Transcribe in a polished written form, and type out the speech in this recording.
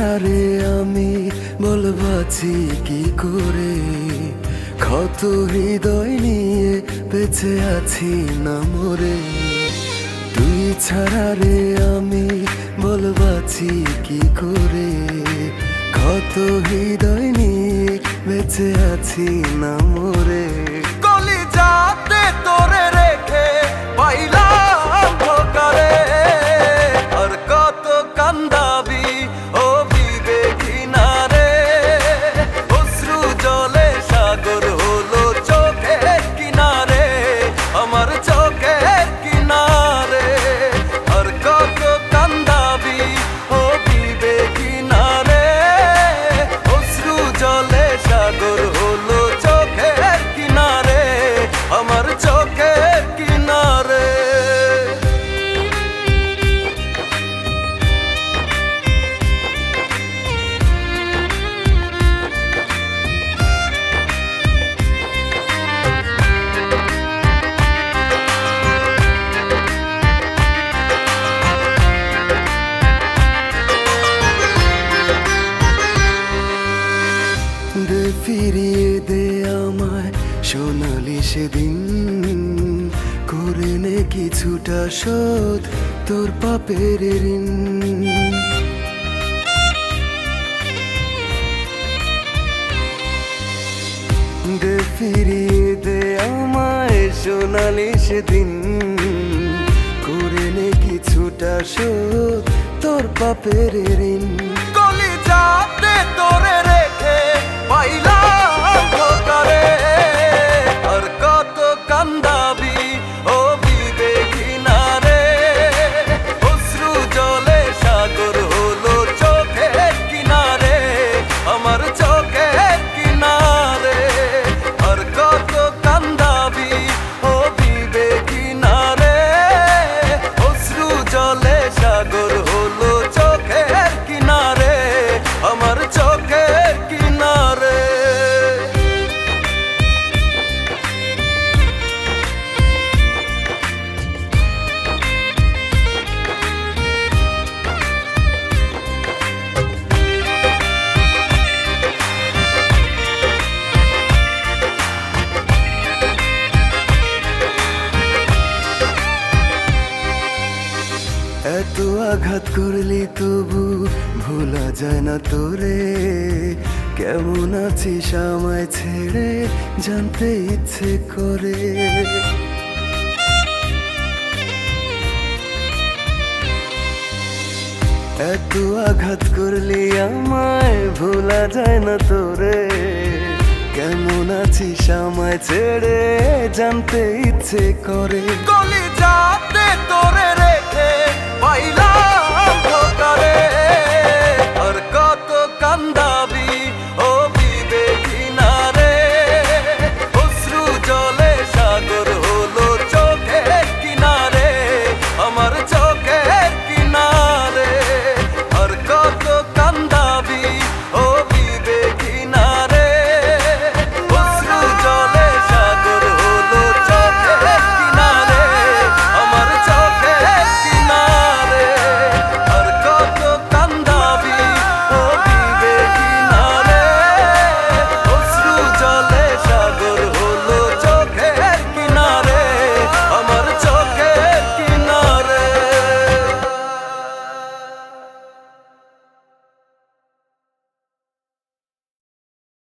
ছাড়া রে আমি বলবাছি কি করে, ক্ষত হৃদয় নিয়ে বেঁচে আছি না মরে। তুই ছাড়া রে আমি বলবাছি কি করে, ক্ষত হৃদয় নিয়ে বেঁচে আছি না মরে। কলিজাতে তোরে রেখে পাইলাম ধোকারে, আর কত কান্দাবি ও বিবেকিনা রে। অশ্রু জলে সাগর হলো চোখের কিনারে, আমার চোখের কিনারে। আর কত কান্দাবি ও বিবেকিনা রে। অশ্রু জলে সাগর হলো চোখের কিনারে, আমার চোখের কিনারে। দে ফিরিয়ে দে আমায় সোনালি সেদিন, করে নে কিছুটা শোধ তোর পাপের ঋণ। দে ফিরিয়ে দে আমায় সোনালি সেদিন, করে নে কিছুটা শোধ তোর পাপের ঋণ। কলিজাতে তোরে রেখে পাইলাম ধোকারে, আর কত কান্দাবি ও বিবেকিনা রে। অশ্রু জলে সাগর হলো চোখের কিনারে, আমার চোখের কিনারে। আর কত কান্দাবি ও বিবেকিনা রে। অশ্রু জলে সাগর হলো চোখের কিনারে, আমার চোখের কিনারে। এত আঘাত করলি তবু ভোলা যায় না তোরে, কেমন আছিস আমায় ছেড়ে জানতে ইচ্ছে করে। এত আঘাত করলি আমায় ভোলা যায় না তোরে, কেমন আছিস আমায় ছেড়ে জানতে ইচ্ছে করে। কলিজাতে তোরে রেখে পাইলাম